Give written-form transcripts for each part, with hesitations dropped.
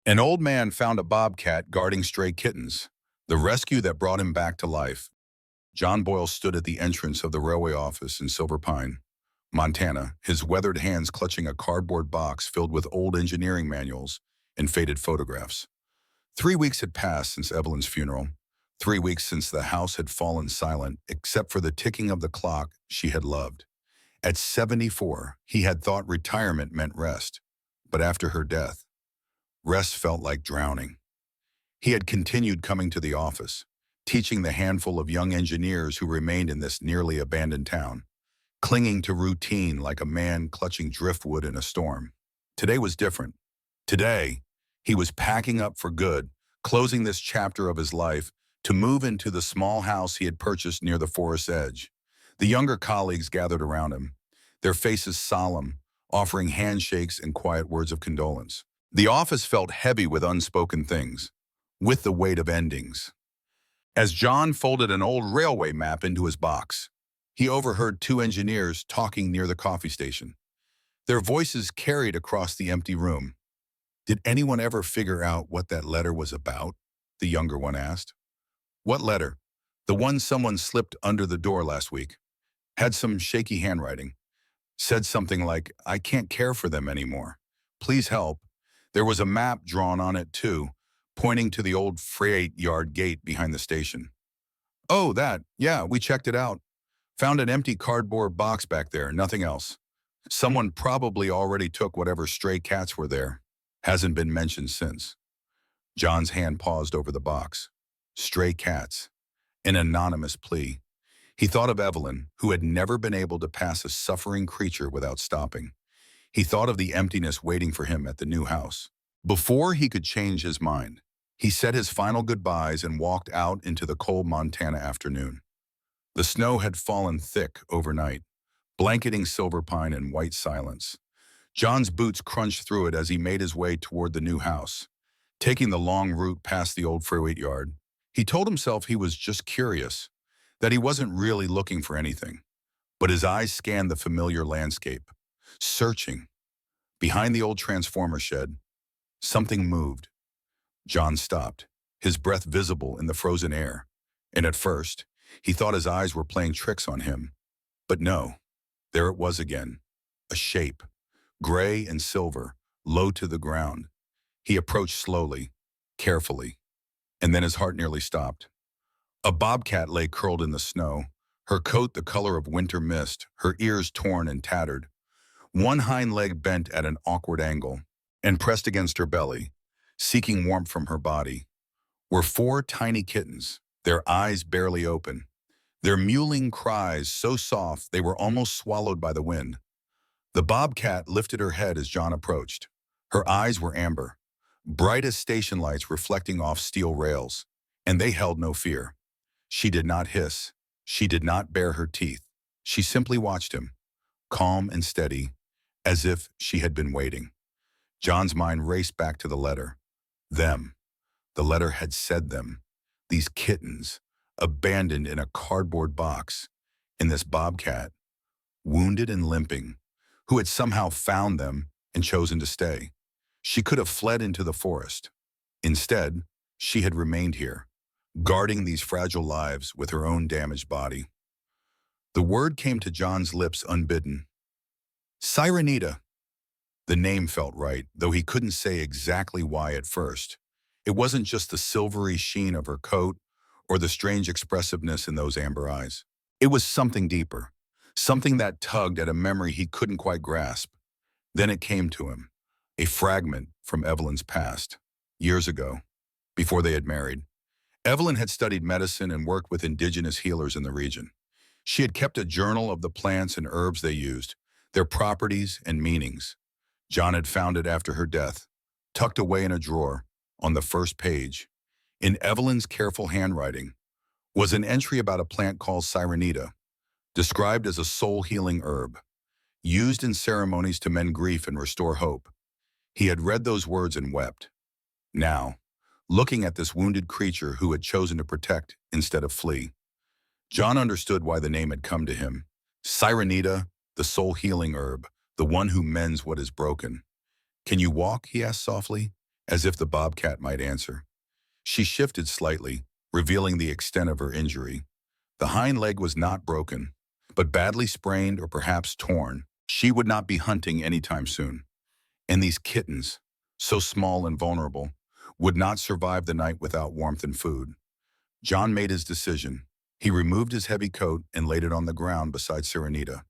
An old man found a bobcat guarding stray kittens, the rescue that brought him back to life. John Boyle stood at the entrance of the railway office in Silver Pine, Montana, his weathered hands clutching a cardboard box filled with old engineering manuals and faded photographs. 3 weeks had passed since Evelyn's funeral. 3 weeks since the house had fallen silent, except for the ticking of the clock she had loved. At 74, he had thought retirement meant rest. But after her death, rest felt like drowning. He had continued coming to the office, teaching the handful of young engineers who remained in this nearly abandoned town, clinging to routine like a man clutching driftwood in a storm. Today was different. Today, he was packing up for good, closing this chapter of his life to move into the small house he had purchased near the forest's edge. The younger colleagues gathered around him, their faces solemn, offering handshakes and quiet words of condolence. The office felt heavy with unspoken things, with the weight of endings. As John folded an old railway map into his box, he overheard two engineers talking near the coffee station. Their voices carried across the empty room. "Did anyone ever figure out what that letter was about?" the younger one asked. "What letter?" "The one someone slipped under the door last week. Had some shaky handwriting. Said something like, 'I can't care for them anymore. Please help.' There was a map drawn on it too, pointing to the old freight yard gate behind the station." "Oh, that. Yeah, we checked it out. Found an empty cardboard box back there, nothing else. Someone probably already took whatever stray cats were there. Hasn't been mentioned since." John's hand paused over the box. Stray cats. An anonymous plea. He thought of Evelyn, who had never been able to pass a suffering creature without stopping. He thought of the emptiness waiting for him at the new house. Before he could change his mind, he said his final goodbyes and walked out into the cold Montana afternoon. The snow had fallen thick overnight, blanketing Silver Pine in white silence. John's boots crunched through it as he made his way toward the new house, taking the long route past the old freight yard. He told himself he was just curious, that he wasn't really looking for anything. But his eyes scanned the familiar landscape, searching. Behind the old transformer shed, something moved. John stopped, his breath visible in the frozen air. And at first, he thought his eyes were playing tricks on him. But no, there it was again, a shape, gray and silver, low to the ground. He approached slowly, carefully, and then his heart nearly stopped. A bobcat lay curled in the snow, her coat the color of winter mist, her ears torn and tattered. One hind leg bent at an awkward angle and pressed against her belly, seeking warmth from her body, were four tiny kittens, their eyes barely open, their mewling cries so soft they were almost swallowed by the wind. The bobcat lifted her head as John approached. Her eyes were amber, bright as station lights reflecting off steel rails, and they held no fear. She did not hiss. She did not bare her teeth. She simply watched him, calm and steady, as if she had been waiting. John's mind raced back to the letter. Them. The letter had said them. These kittens, abandoned in a cardboard box, in this bobcat, wounded and limping, who had somehow found them and chosen to stay. She could have fled into the forest. Instead, she had remained here, guarding these fragile lives with her own damaged body. The word came to John's lips unbidden. Sirenita. The name felt right, though he couldn't say exactly why at first. It wasn't just the silvery sheen of her coat or the strange expressiveness in those amber eyes. It was something deeper, something that tugged at a memory he couldn't quite grasp. Then it came to him, a fragment from Evelyn's past, years ago, before they had married. Evelyn had studied medicine and worked with indigenous healers in the region. She had kept a journal of the plants and herbs they used, their properties and meanings. John had found it after her death, tucked away in a drawer, on the first page. In Evelyn's careful handwriting was an entry about a plant called Sirenita, described as a soul-healing herb, used in ceremonies to mend grief and restore hope. He had read those words and wept. Now, looking at this wounded creature who had chosen to protect instead of flee, John understood why the name had come to him. Sirenita, the soul-healing herb, the one who mends what is broken. "Can you walk?" he asked softly, as if the bobcat might answer. She shifted slightly, revealing the extent of her injury. The hind leg was not broken, but badly sprained or perhaps torn. She would not be hunting anytime soon. And these kittens, so small and vulnerable, would not survive the night without warmth and food. John made his decision. He removed his heavy coat and laid it on the ground beside Sirenita.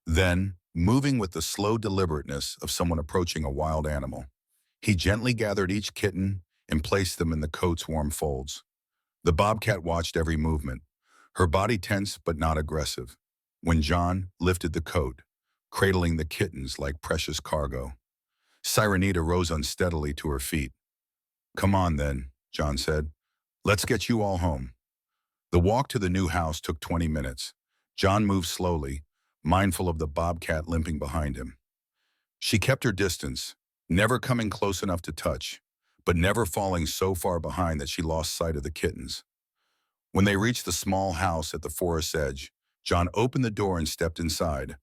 Then, moving with the slow deliberateness of someone approaching a wild animal, he gently gathered each kitten and placed them in the coat's warm folds. The bobcat watched every movement, her body tense but not aggressive. When John lifted the coat, cradling the kittens like precious cargo, Sirenita rose unsteadily to her feet. "Come on then," John said. "Let's get you all home." The walk to the new house took 20 minutes. John moved slowly, mindful of the bobcat limping behind him. She kept her distance, never coming close enough to touch, but never falling so far behind that she lost sight of the kittens. When they reached the small house at the forest's edge, John opened the door and stepped inside,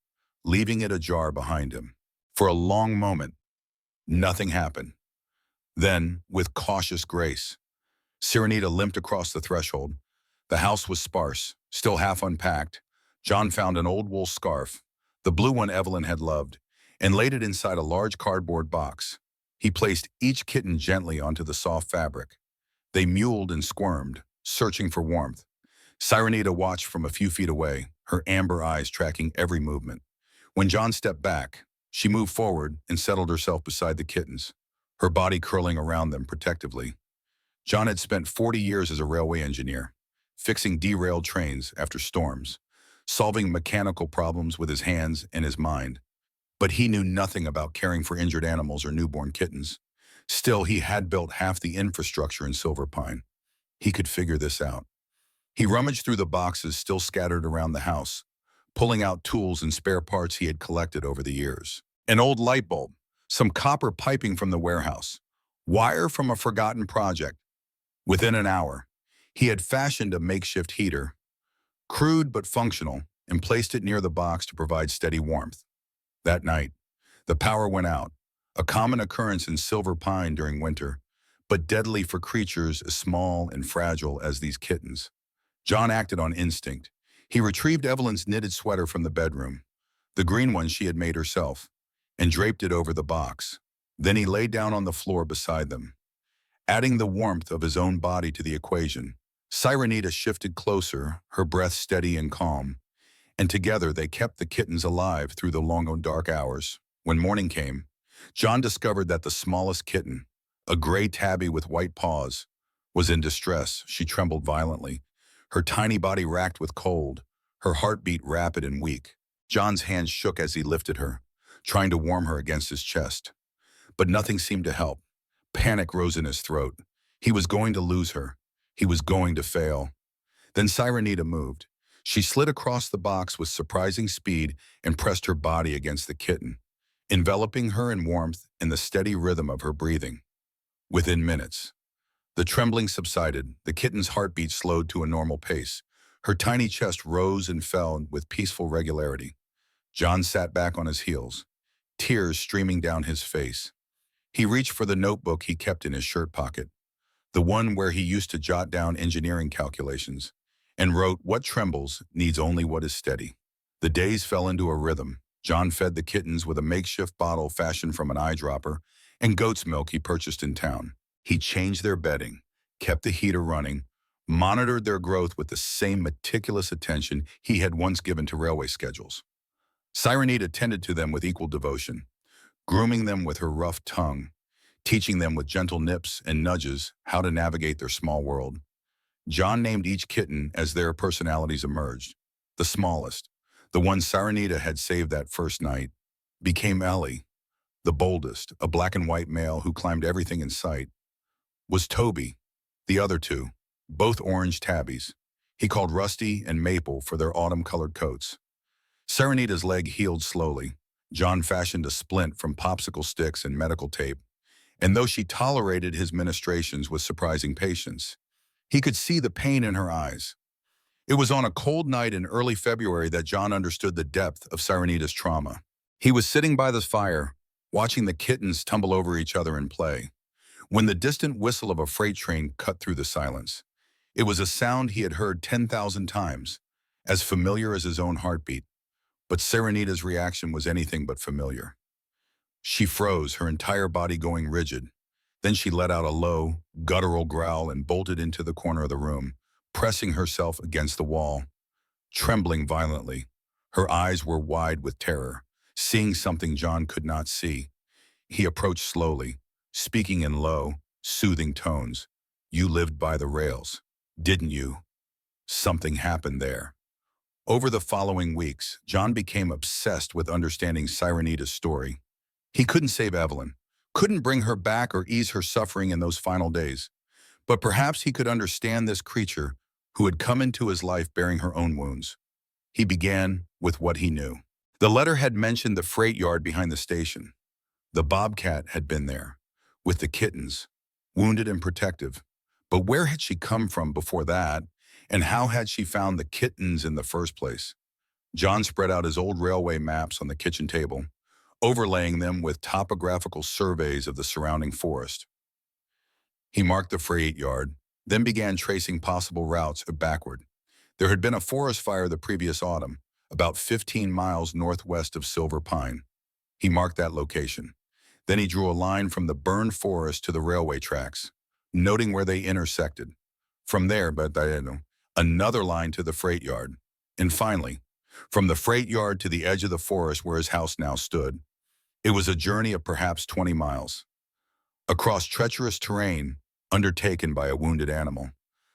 leaving it ajar behind him. For a long moment, nothing happened. Then, with cautious grace, Sirenita limped across the threshold. The house was sparse, still half unpacked. John found an old wool scarf, the blue one Evelyn had loved, and laid it inside a large cardboard box. He placed each kitten gently onto the soft fabric. They mewled and squirmed, searching for warmth. Sirenita watched from a few feet away, her amber eyes tracking every movement. When John stepped back, she moved forward and settled herself beside the kittens, her body curling around them protectively. John had spent 40 years as a railway engineer, fixing derailed trains after storms, solving mechanical problems with his hands and his mind. But he knew nothing about caring for injured animals or newborn kittens. Still, he had built half the infrastructure in Silver Pine. He could figure this out. He rummaged through the boxes still scattered around the house, pulling out tools and spare parts he had collected over the years. An old light bulb, some copper piping from the warehouse, wire from a forgotten project. Within an hour, he had fashioned a makeshift heater, crude but functional, and placed it near the box to provide steady warmth. That night, the power went out, a common occurrence in Silver Pine during winter, but deadly for creatures as small and fragile as these kittens. John acted on instinct. He retrieved Evelyn's knitted sweater from the bedroom, the green one she had made herself, and draped it over the box. Then he lay down on the floor beside them. Adding the warmth of his own body to the equation, Sirenita shifted closer, her breath steady and calm, and together they kept the kittens alive through the long and dark hours. When morning came, John discovered that the smallest kitten, a gray tabby with white paws, was in distress. She trembled violently, her tiny body racked with cold, her heartbeat rapid and weak. John's hands shook as he lifted her, trying to warm her against his chest. But nothing seemed to help. Panic rose in his throat. He was going to lose her. He was going to fail. Then Sirenita moved. She slid across the box with surprising speed and pressed her body against the kitten, enveloping her in warmth and the steady rhythm of her breathing. Within minutes, the trembling subsided, the kitten's heartbeat slowed to a normal pace. Her tiny chest rose and fell with peaceful regularity. John sat back on his heels, tears streaming down his face. He reached for the notebook he kept in his shirt pocket, the one where he used to jot down engineering calculations, and wrote, "What trembles needs only what is steady." The days fell into a rhythm. John fed the kittens with a makeshift bottle fashioned from an eyedropper and goat's milk he purchased in town. He changed their bedding, kept the heater running, monitored their growth with the same meticulous attention he had once given to railway schedules. Sirenita tended to them with equal devotion, grooming them with her rough tongue, teaching them with gentle nips and nudges how to navigate their small world. John named each kitten as their personalities emerged. The smallest, the one Sirenita had saved that first night, became Ellie. The boldest, a black and white male who climbed everything in sight, was Toby. The other two, both orange tabbies, he called Rusty and Maple for their autumn-colored coats. Sirenita's leg healed slowly. John fashioned a splint from popsicle sticks and medical tape, and though she tolerated his ministrations with surprising patience, he could see the pain in her eyes. It was on a cold night in early February that John understood the depth of Sirenita's trauma. He was sitting by the fire, watching the kittens tumble over each other in play, when the distant whistle of a freight train cut through the silence. It was a sound he had heard 10,000 times, as familiar as his own heartbeat, but Sirenita's reaction was anything but familiar. She froze, her entire body going rigid. Then she let out a low, guttural growl and bolted into the corner of the room, pressing herself against the wall, trembling violently. Her eyes were wide with terror, seeing something John could not see. He approached slowly, speaking in low, soothing tones. "You lived by the rails, didn't you?" Something happened there. Over the following weeks, John became obsessed with understanding Sirenita's story. He couldn't save Evelyn, couldn't bring her back or ease her suffering in those final days. But perhaps he could understand this creature who had come into his life bearing her own wounds. He began with what he knew. The letter had mentioned the freight yard behind the station. The Bobcat had been there, with the kittens, wounded and protective. But where had she come from before that, and how had she found the kittens in the first place? John spread out his old railway maps on the kitchen table, overlaying them with topographical surveys of the surrounding forest. He marked the freight yard, then began tracing possible routes backward. There had been a forest fire the previous autumn, about 15 miles northwest of Silver Pine. He marked that location. Then he drew a line from the burned forest to the railway tracks, noting where they intersected. From there, another line to the freight yard. And finally, from the freight yard to the edge of the forest where his house now stood. It was a journey of perhaps 20 miles, across treacherous terrain undertaken by a wounded animal.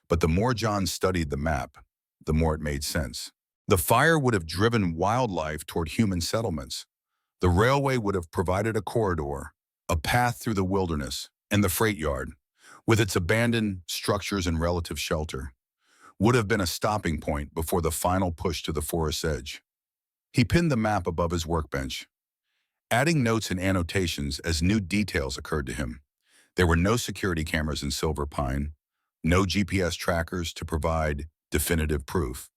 But the more John studied the map, the more it made sense. The fire would have driven wildlife toward human settlements. The railway would have provided a corridor, a path through the wilderness, and the freight yard, with its abandoned structures and relative shelter, would have been a stopping point before the final push to the forest's edge. He pinned the map above his workbench, adding notes and annotations as new details occurred to him. There were no security cameras in Silver Pine, no GPS trackers to provide definitive proof.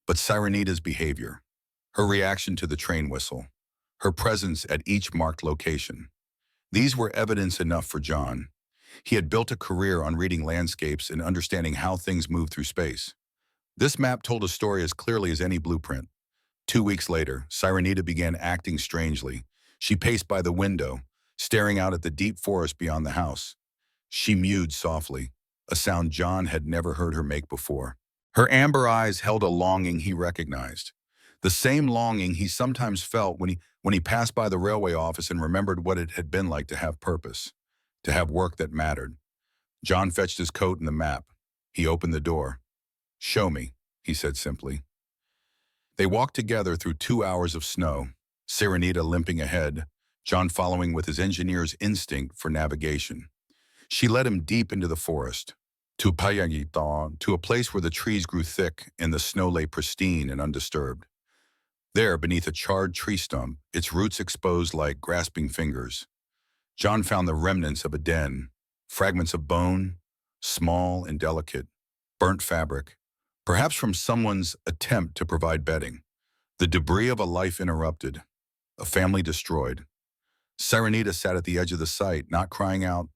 But Sirenita's behavior, her reaction to the train whistle, her presence at each marked location, these were evidence enough for John. He had built a career on reading landscapes and understanding how things move through space. This map told a story as clearly as any blueprint. 2 weeks later, Sirenita began acting strangely. She paced by the window, staring out at the deep forest beyond the house. She mewed softly, a sound John had never heard her make before. Her amber eyes held a longing he recognized, the same longing he sometimes felt when he passed by the railway office and remembered what it had been like to have purpose, to have work that mattered. John fetched his coat and the map. He opened the door. "Show me," he said simply. They walked together through 2 hours of snow, Sirenita limping ahead, John following with his engineer's instinct for navigation. She led him deep into the forest, to a place where the trees grew thick and the snow lay pristine and undisturbed. There, beneath a charred tree stump, its roots exposed like grasping fingers, John found the remnants of a den, fragments of bone, small and delicate, burnt fabric, perhaps from someone's attempt to provide bedding, the debris of a life interrupted, a family destroyed. Sirenita sat at the edge of the site, not crying out,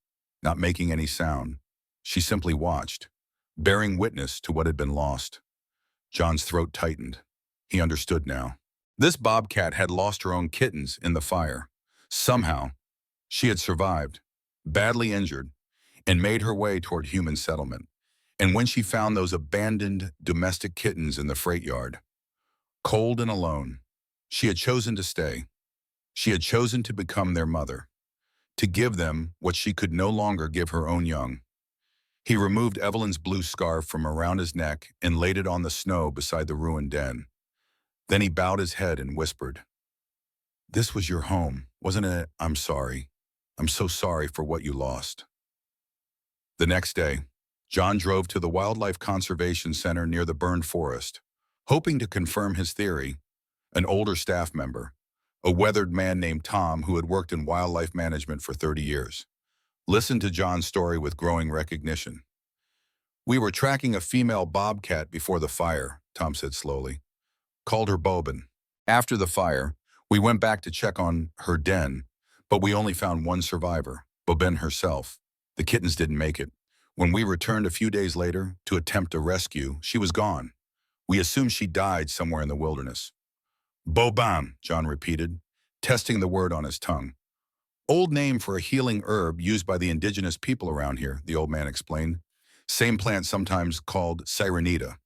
not making any sound. She simply watched, bearing witness to what had been lost. John's throat tightened. He understood now. This bobcat had lost her own kittens in the fire. Somehow, she had survived, badly injured, and made her way toward human settlement. And when she found those abandoned domestic kittens in the freight yard, cold and alone, she had chosen to stay. She had chosen to become their mother, to give them what she could no longer give her own young. He removed Evelyn's blue scarf from around his neck and laid it on the snow beside the ruined den. Then he bowed his head and whispered, "This was your home, wasn't it? I'm sorry. I'm so sorry for what you lost." The next day, John drove to the Wildlife Conservation Center near the burned forest, hoping to confirm his theory. An older staff member, a weathered man named Tom who had worked in wildlife management for 30 years, listened to John's story with growing recognition. "We were tracking a female bobcat before the fire," Tom said slowly. "Called her Bobin. After the fire, we went back to check on her den, but we only found one survivor, Bobin herself. The kittens didn't make it. When we returned a few days later to attempt a rescue, she was gone. We assumed she died somewhere in the wilderness. Bobam, John repeated, testing the word on his tongue. Old name for a healing herb used by the indigenous people around here, the old man explained. Same plant sometimes called Sirenita.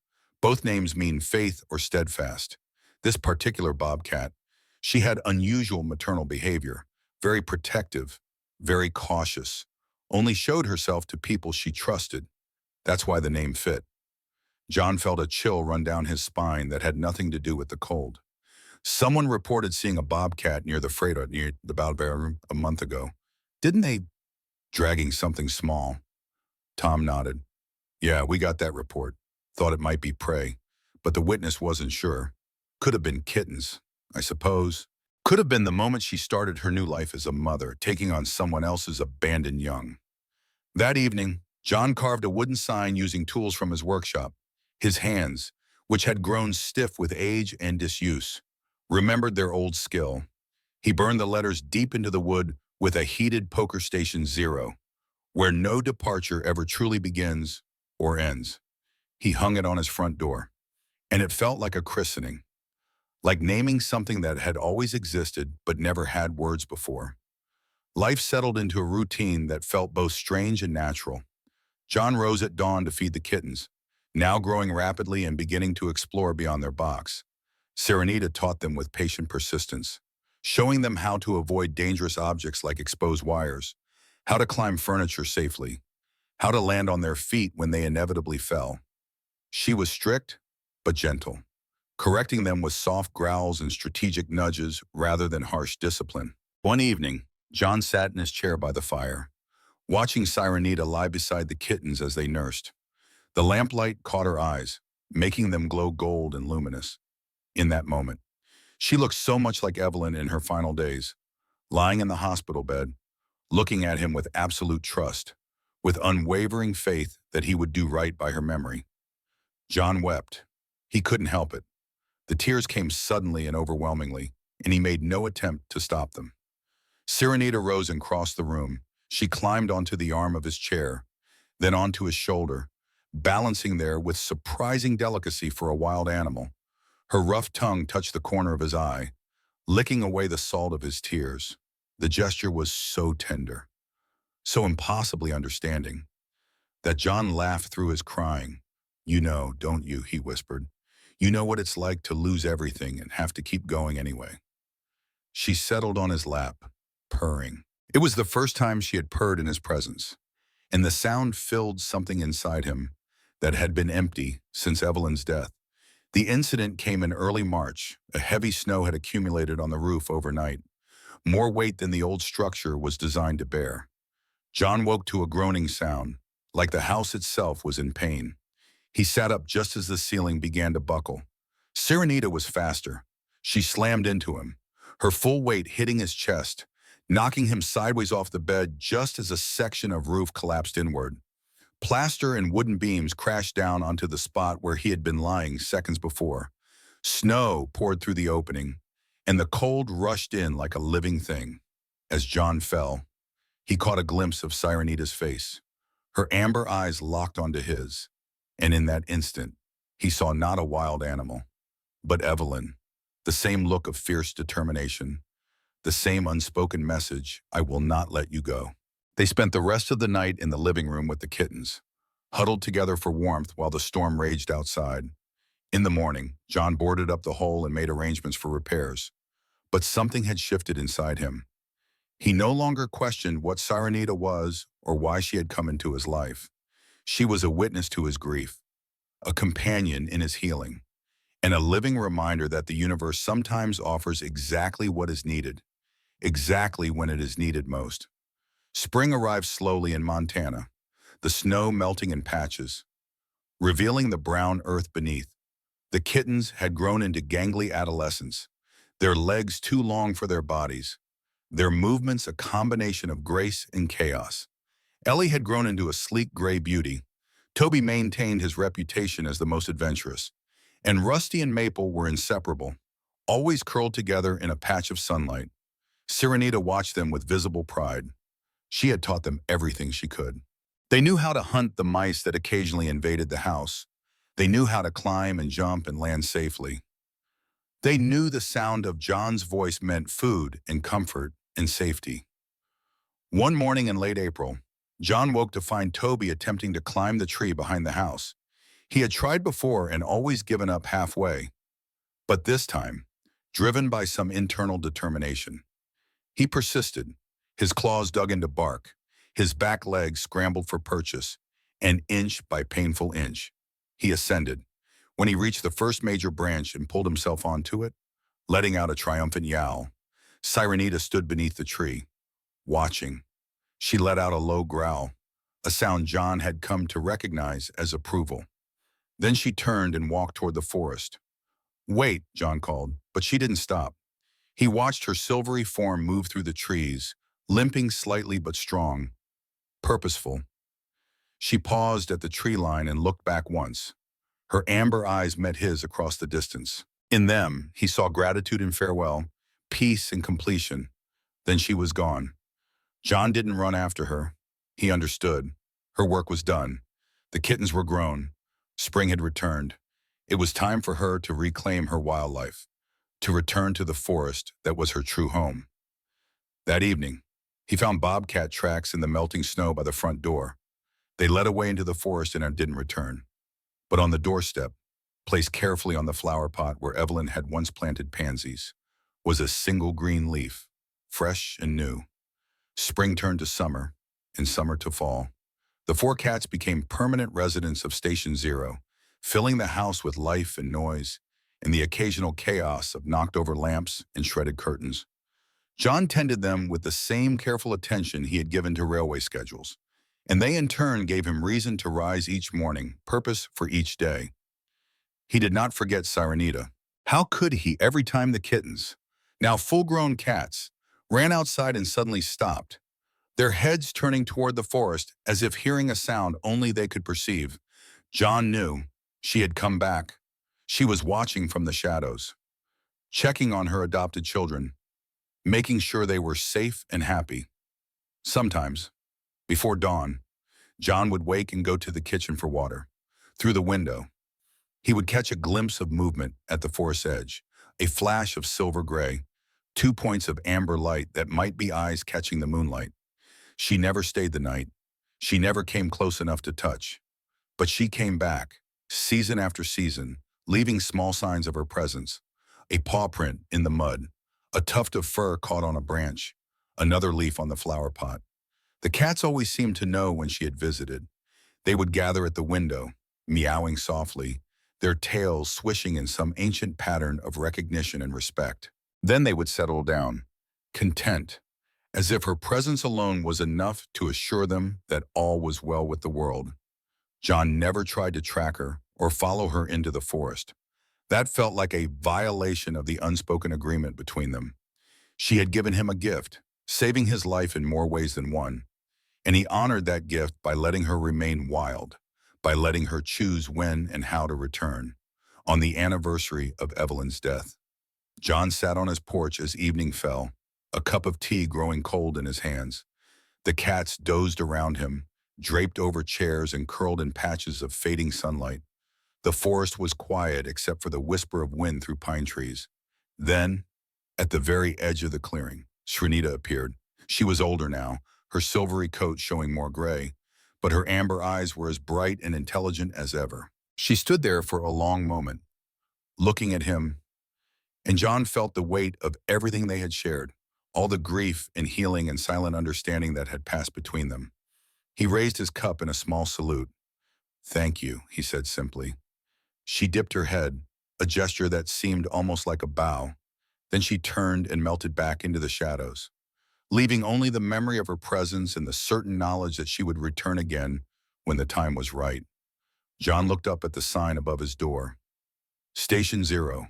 Both names mean faith or steadfast. This particular bobcat, she had unusual maternal behavior, very protective, very cautious, only showed herself to people she trusted. That's why the name fit. John felt a chill run down his spine that had nothing to do with the cold. Someone reported seeing a bobcat near the freighter near the Balboa a month ago. Didn't they dragging something small? Tom nodded. Yeah, we got that report. Thought it might be prey, but the witness wasn't sure. Could have been kittens, I suppose. Could have been the moment she started her new life as a mother, taking on someone else's abandoned young. That evening, John carved a wooden sign using tools from his workshop. His hands, which had grown stiff with age and disuse, remembered their old skill. He burned the letters deep into the wood with a heated poker station 0, where no departure ever truly begins or ends. He hung it on his front door, and it felt like a christening, like naming something that had always existed but never had words before. Life settled into a routine that felt both strange and natural. John rose at dawn to feed the kittens, now growing rapidly and beginning to explore beyond their box. Sirenita taught them with patient persistence, showing them how to avoid dangerous objects like exposed wires, how to climb furniture safely, how to land on their feet when they inevitably fell. She was strict, but gentle, correcting them with soft growls and strategic nudges rather than harsh discipline. One evening, John sat in his chair by the fire, watching Sirenita lie beside the kittens as they nursed. The lamplight caught her eyes, making them glow gold and luminous. In that moment, she looked so much like Evelyn in her final days, lying in the hospital bed, looking at him with absolute trust, with unwavering faith that he would do right by her memory. John wept. He couldn't help it. The tears came suddenly and overwhelmingly, and he made no attempt to stop them. Sirenita rose and crossed the room. She climbed onto the arm of his chair, then onto his shoulder, balancing there with surprising delicacy for a wild animal. Her rough tongue touched the corner of his eye, licking away the salt of his tears. The gesture was so tender, so impossibly understanding, that John laughed through his crying. You know, don't you, he whispered. You know what it's like to lose everything and have to keep going anyway. She settled on his lap, purring. It was the first time she had purred in his presence, and the sound filled something inside him that had been empty since Evelyn's death. The incident came in early March. A heavy snow had accumulated on the roof overnight, more weight than the old structure was designed to bear. John woke to a groaning sound, like the house itself was in pain. He sat up just as the ceiling began to buckle. Sirenita was faster. She slammed into him, her full weight hitting his chest, knocking him sideways off the bed just as a section of roof collapsed inward. Plaster and wooden beams crashed down onto the spot where he had been lying seconds before. Snow poured through the opening, and the cold rushed in like a living thing. As John fell, he caught a glimpse of Sirenita's face. Her amber eyes locked onto his, and in that instant, he saw not a wild animal, but Evelyn, the same look of fierce determination, the same unspoken message, I will not let you go. They spent the rest of the night in the living room with the kittens, huddled together for warmth while the storm raged outside. In the morning, John boarded up the hole and made arrangements for repairs. But something had shifted inside him. He no longer questioned what Sirenita was or why she had come into his life. She was a witness to his grief, a companion in his healing, and a living reminder that the universe sometimes offers exactly what is needed, exactly when it is needed most. Spring arrived slowly in Montana, the snow melting in patches, revealing the brown earth beneath. The kittens had grown into gangly adolescents, their legs too long for their bodies, their movements a combination of grace and chaos. Ellie had grown into a sleek gray beauty. Toby maintained his reputation as the most adventurous, and Rusty and Maple were inseparable, always curled together in a patch of sunlight. Sirenita watched them with visible pride. She had taught them everything she could. They knew how to hunt the mice that occasionally invaded the house. They knew how to climb and jump and land safely. They knew the sound of John's voice meant food and comfort and safety. One morning in late April, John woke to find Toby attempting to climb the tree behind the house. He had tried before and always given up halfway. But this time, driven by some internal determination, he persisted. His claws dug into bark. His back legs scrambled for purchase, and inch by painful inch, he ascended. When he reached the first major branch and pulled himself onto it, letting out a triumphant yowl, Sirenita stood beneath the tree, watching. She let out a low growl, a sound John had come to recognize as approval. Then she turned and walked toward the forest. "Wait," John called, but she didn't stop. He watched her silvery form move through the trees, limping slightly but strong, purposeful. She paused at the tree line and looked back once. Her amber eyes met his across the distance. In them, he saw gratitude and farewell, peace and completion. Then she was gone. John didn't run after her. He understood. Her work was done. The kittens were grown. Spring had returned. It was time for her to reclaim her wildlife, to return to the forest that was her true home. That evening, he found bobcat tracks in the melting snow by the front door. They led away into the forest and didn't return. But on the doorstep, placed carefully on the flower pot where Evelyn had once planted pansies, was a single green leaf, fresh and new. Spring turned to summer, and summer to fall. The four cats became permanent residents of Station Zero, filling the house with life and noise, and the occasional chaos of knocked-over lamps and shredded curtains. John tended them with the same careful attention he had given to railway schedules, and they in turn gave him reason to rise each morning, purpose for each day. He did not forget Sirenita. How could he every time the kittens, now full-grown cats, ran outside and suddenly stopped, their heads turning toward the forest as if hearing a sound only they could perceive? John knew she had come back. She was watching from the shadows, checking on her adopted children, making sure they were safe and happy. Sometimes, before dawn, John would wake and go to the kitchen for water. Through the window, he would catch a glimpse of movement at the forest's edge, a flash of silver gray, 2 points of amber light that might be eyes catching the moonlight. She never stayed the night. She never came close enough to touch. But she came back, season after season, leaving small signs of her presence. A paw print in the mud, a tuft of fur caught on a branch, another leaf on the flower pot. The cats always seemed to know when she had visited. They would gather at the window, meowing softly, their tails swishing in some ancient pattern of recognition and respect. Then they would settle down, content, as if her presence alone was enough to assure them that all was well with the world. John never tried to track her or follow her into the forest. That felt like a violation of the unspoken agreement between them. She had given him a gift, saving his life in more ways than one, and he honored that gift by letting her remain wild, by letting her choose when and how to return. On the anniversary of Evelyn's death, John sat on his porch as evening fell, a cup of tea growing cold in his hands. The cats dozed around him, draped over chairs and curled in patches of fading sunlight. The forest was quiet except for the whisper of wind through pine trees. Then, at the very edge of the clearing, Sirenita appeared. She was older now, her silvery coat showing more gray, but her amber eyes were as bright and intelligent as ever. She stood there for a long moment, looking at him, and John felt the weight of everything they had shared, all the grief and healing and silent understanding that had passed between them. He raised his cup in a small salute. "Thank you," he said simply. She dipped her head, a gesture that seemed almost like a bow. Then she turned and melted back into the shadows, leaving only the memory of her presence and the certain knowledge that she would return again when the time was right. John looked up at the sign above his door. Station Zero,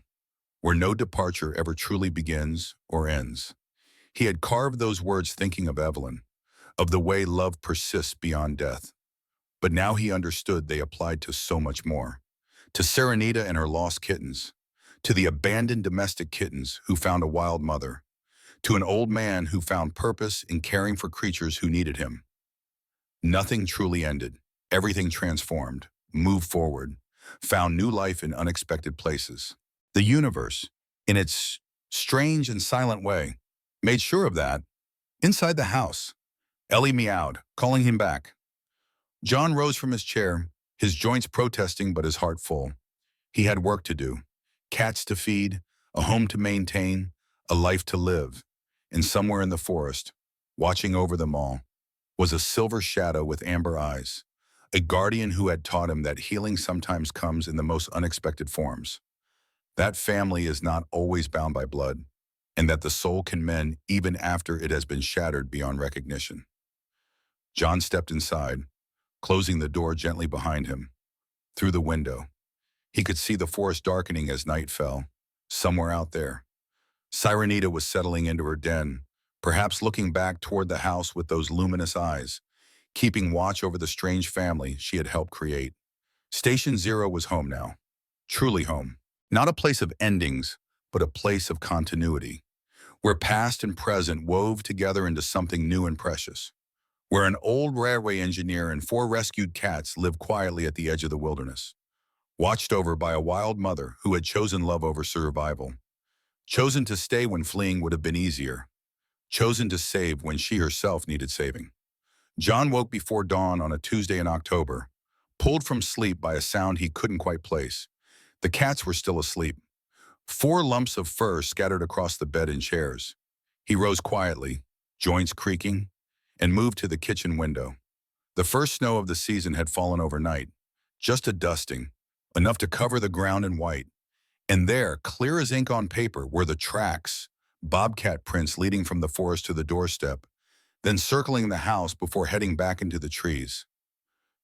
where no departure ever truly begins or ends. He had carved those words thinking of Evelyn, of the way love persists beyond death. But now he understood they applied to so much more. To Sirenita and her lost kittens, to the abandoned domestic kittens who found a wild mother, to an old man who found purpose in caring for creatures who needed him. Nothing truly ended. Everything transformed, moved forward, found new life in unexpected places. The universe, in its strange and silent way, made sure of that. Inside the house, Ellie meowed, calling him back. John rose from his chair, his joints protesting but his heart full. He had work to do, cats to feed, a home to maintain, a life to live. And somewhere in the forest, watching over them all, was a silver shadow with amber eyes, a guardian who had taught him that healing sometimes comes in the most unexpected forms. That family is not always bound by blood, and that the soul can mend even after it has been shattered beyond recognition. John stepped inside, closing the door gently behind him. Through the window, he could see the forest darkening as night fell. Somewhere out there, Sirenita was settling into her den, perhaps looking back toward the house with those luminous eyes, keeping watch over the strange family she had helped create. Station Zero was home now. Truly home. Not a place of endings, but a place of continuity, where past and present wove together into something new and precious, where an old railway engineer and 4 rescued cats lived quietly at the edge of the wilderness, watched over by a wild mother who had chosen love over survival, chosen to stay when fleeing would have been easier, chosen to save when she herself needed saving. John woke before dawn on a Tuesday in October, pulled from sleep by a sound he couldn't quite place. The cats were still asleep. 4 lumps of fur scattered across the bed and chairs. He rose quietly, joints creaking, and moved to the kitchen window. The first snow of the season had fallen overnight, just a dusting, enough to cover the ground in white. And there, clear as ink on paper, were the tracks, bobcat prints leading from the forest to the doorstep, then circling the house before heading back into the trees.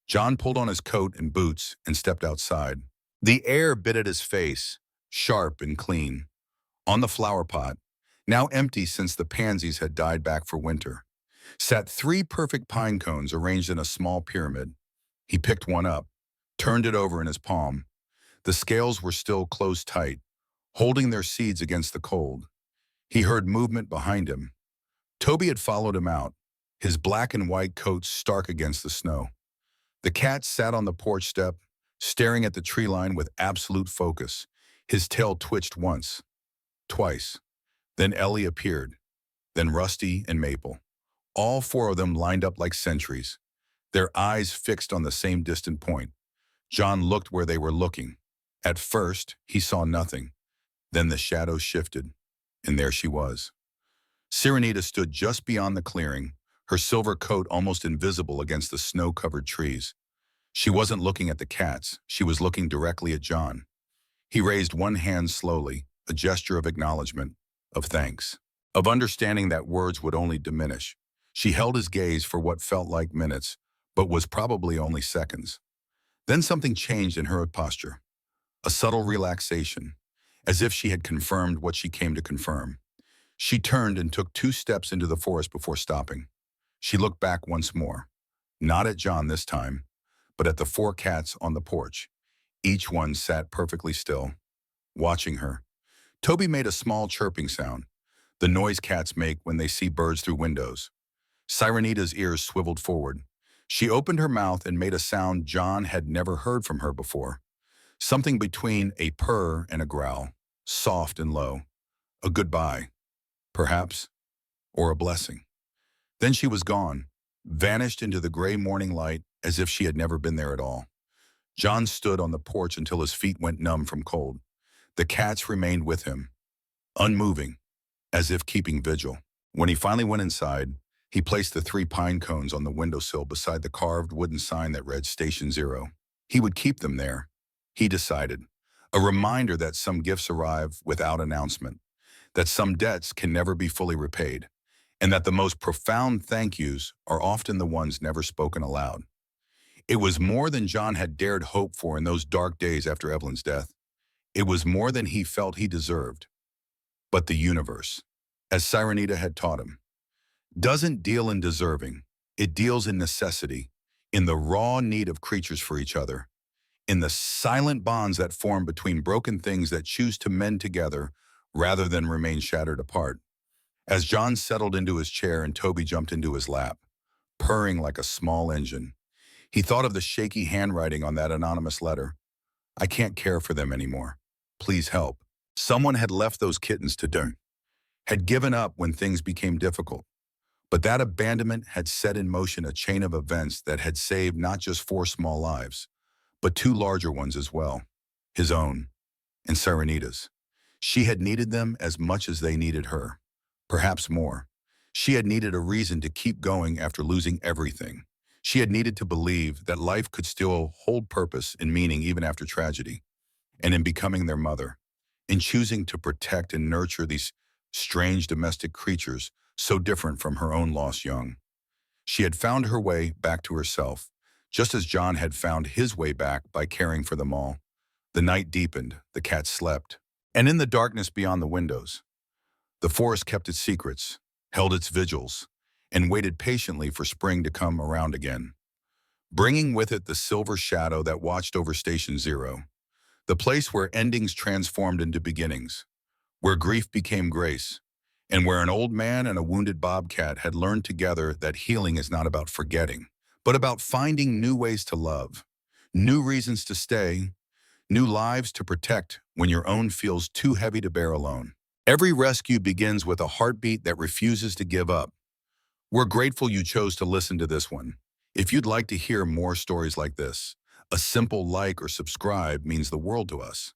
John pulled on his coat and boots and stepped outside. The air bit at his face, sharp and clean. On the flower pot, now empty since the pansies had died back for winter, sat 3 perfect pine cones arranged in a small pyramid. He picked one up, turned it over in his palm. The scales were still closed tight, holding their seeds against the cold. He heard movement behind him. Toby had followed him out, his black and white coat stark against the snow. The cat sat on the porch step, staring at the tree line with absolute focus. His tail twitched once, twice. Then Ellie appeared, then Rusty and Maple. All 4 of them lined up like sentries, their eyes fixed on the same distant point. John looked where they were looking. At first, he saw nothing. Then the shadows shifted, and there she was. Sirenita stood just beyond the clearing, her silver coat almost invisible against the snow-covered trees. She wasn't looking at the cats, she was looking directly at John. He raised one hand slowly, a gesture of acknowledgement, of thanks, of understanding that words would only diminish. She held his gaze for what felt like minutes, but was probably only seconds. Then something changed in her posture, a subtle relaxation, as if she had confirmed what she came to confirm. She turned and took 2 steps into the forest before stopping. She looked back once more, not at John this time, but at the 4 cats on the porch. Each one sat perfectly still, watching her. Toby made a small chirping sound, the noise cats make when they see birds through windows. Sirenita's ears swiveled forward. She opened her mouth and made a sound John had never heard from her before. Something between a purr and a growl, soft and low. A goodbye, perhaps, or a blessing. Then she was gone, vanished into the gray morning light as if she had never been there at all. John stood on the porch until his feet went numb from cold. The cats remained with him, unmoving, as if keeping vigil. When he finally went inside, he placed the 3 pine cones on the windowsill beside the carved wooden sign that read Station Zero. He would keep them there, he decided, a reminder that some gifts arrive without announcement, that some debts can never be fully repaid, and that the most profound thank yous are often the ones never spoken aloud. It was more than John had dared hope for in those dark days after Evelyn's death. It was more than he felt he deserved. But the universe, as Sirenita had taught him, doesn't deal in deserving. It deals in necessity, in the raw need of creatures for each other, in the silent bonds that form between broken things that choose to mend together rather than remain shattered apart. As John settled into his chair and Toby jumped into his lap, purring like a small engine. He thought of the shaky handwriting on that anonymous letter. I can't care for them anymore. Please help. Someone had left those kittens to die, had given up when things became difficult. But that abandonment had set in motion a chain of events that had saved not just 4 small lives, but 2 larger ones as well. His own and Sirenita's. She had needed them as much as they needed her. Perhaps more. She had needed a reason to keep going after losing everything. She had needed to believe that life could still hold purpose and meaning even after tragedy. And in becoming their mother, in choosing to protect and nurture these strange domestic creatures so different from her own lost young, she had found her way back to herself, just as John had found his way back by caring for them all. The night deepened, the cat slept. And in the darkness beyond the windows, the forest kept its secrets, held its vigils, and waited patiently for spring to come around again, bringing with it the silver shadow that watched over Station Zero, the place where endings transformed into beginnings, where grief became grace, and where an old man and a wounded bobcat had learned together that healing is not about forgetting, but about finding new ways to love, new reasons to stay, new lives to protect when your own feels too heavy to bear alone. Every rescue begins with a heartbeat that refuses to give up. We're grateful you chose to listen to this one. If you'd like to hear more stories like this, a simple like or subscribe means the world to us.